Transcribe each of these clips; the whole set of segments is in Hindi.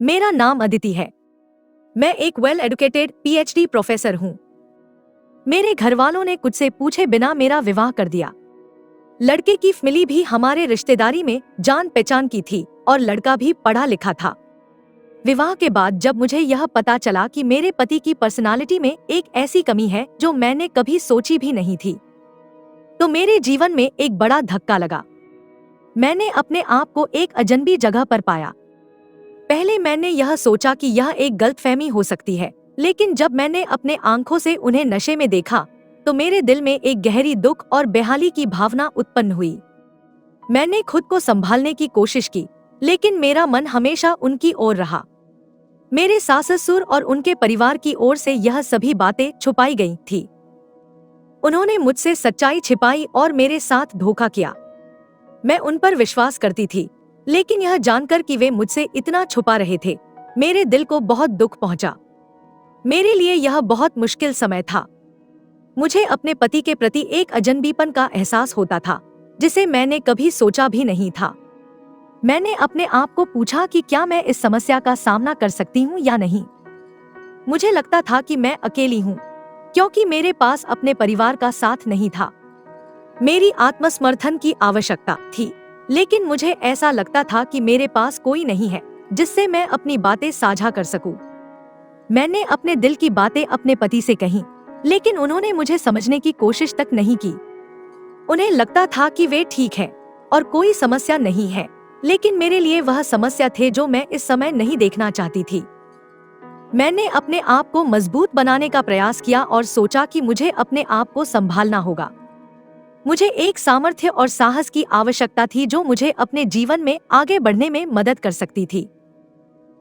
मेरा नाम अदिति है। मैं एक वेल एडुकेटेड पीएचडी प्रोफेसर हूँ। मेरे घर वालों ने कुछ से पूछे बिना मेरा विवाह कर दिया। लड़के की फैमिली भी हमारे रिश्तेदारी में जान पहचान की थी और लड़का भी पढ़ा लिखा था। विवाह के बाद जब मुझे यह पता चला कि मेरे पति की पर्सनालिटी में एक ऐसी कमी है जो मैंने कभी सोची भी नहीं थी, तो मेरे जीवन में एक बड़ा धक्का लगा। मैंने अपने आप को एक अजनबी जगह पर पाया। पहले मैंने यह सोचा कि यह एक गलतफहमी हो सकती है, लेकिन जब मैंने अपने आंखों से उन्हें नशे में देखा तो मेरे दिल में एक गहरी दुख और बेहाली की भावना उत्पन्न हुई। मैंने खुद को संभालने की कोशिश की, लेकिन मेरा मन हमेशा उनकी ओर रहा। मेरे सास ससुर और उनके परिवार की ओर से यह सभी बातें छुपाई गई थी। उन्होंने मुझसे सच्चाई छिपाई और मेरे साथ धोखा किया। मैं उन पर विश्वास करती थी, लेकिन यह जानकर कि वे मुझसे इतना छुपा रहे थे, मेरे दिल को बहुत दुख पहुंचा। मेरे लिए यह बहुत मुश्किल समय था। मुझे अपने पति के प्रति एक अजनबीपन का एहसास होता था, जिसे मैंने कभी सोचा भी नहीं था। मैंने अपने आप को पूछा कि क्या मैं इस समस्या का सामना कर सकती हूँ या नहीं। मुझे लगता था कि मैं अकेली हूँ, क्योंकि मेरे पास अपने परिवार का साथ नहीं था। मेरी आत्मसमर्थन की आवश्यकता थी, लेकिन मुझे ऐसा लगता था कि मेरे पास कोई नहीं है जिससे मैं अपनी बातें साझा कर सकूं। मैंने अपने दिल की बातें अपने पति से कहीं, लेकिन उन्होंने मुझे समझने की कोशिश तक नहीं की। उन्हें लगता था कि वे ठीक हैं और कोई समस्या नहीं है, लेकिन मेरे लिए वह समस्या थे जो मैं इस समय नहीं देखना चाहती थी। मैंने अपने आप को मजबूत बनाने का प्रयास किया और सोचा कि मुझे अपने आप को संभालना होगा। मुझे एक सामर्थ्य और साहस की आवश्यकता थी जो मुझे अपने जीवन में आगे बढ़ने में मदद कर सकती थी।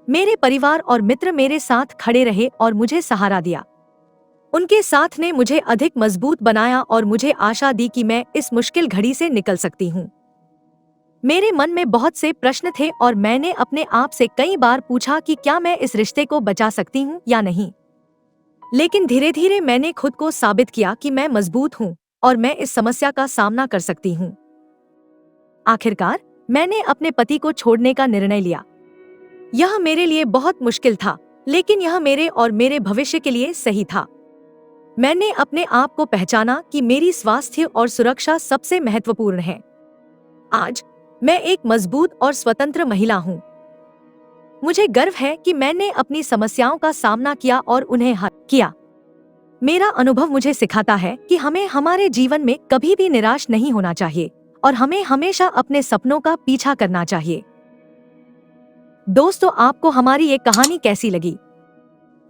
मेरे परिवार और मित्र मेरे साथ खड़े रहे और मुझे सहारा दिया। उनके साथ ने मुझे अधिक मजबूत बनाया और मुझे आशा दी कि मैं इस मुश्किल घड़ी से निकल सकती हूँ। मेरे मन में बहुत से प्रश्न थे और मैंने अपने आप से कई बार पूछा कि क्या मैं इस रिश्ते को बचा सकती हूँ या नहीं। लेकिन धीरे धीरे मैंने खुद को साबित किया कि मैं मजबूत हूँ और मैं इस समस्या का सामना कर सकती हूँ। आखिरकार मैंने अपने पति को छोड़ने का निर्णय लिया। यह मेरे लिए बहुत मुश्किल था, लेकिन यह मेरे और मेरे भविष्य के लिए सही था। मैंने अपने आप को पहचाना कि मेरी स्वास्थ्य और सुरक्षा सबसे महत्वपूर्ण है। आज मैं एक मजबूत और स्वतंत्र महिला हूँ। मुझे गर्व है कि मैंने अपनी समस्याओं का सामना किया और उन्हें हल किया। मेरा अनुभव मुझे सिखाता है कि हमें हमारे जीवन में कभी भी निराश नहीं होना चाहिए और हमें हमेशा अपने सपनों का पीछा करना चाहिए। दोस्तों, आपको हमारी ये कहानी कैसी लगी?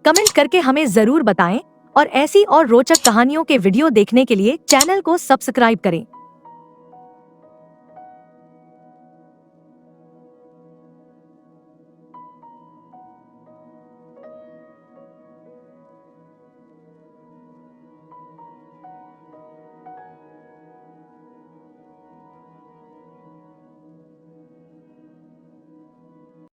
कमेंट करके हमें जरूर बताएं और ऐसी और रोचक कहानियों के वीडियो देखने के लिए चैनल को सब्सक्राइब करें।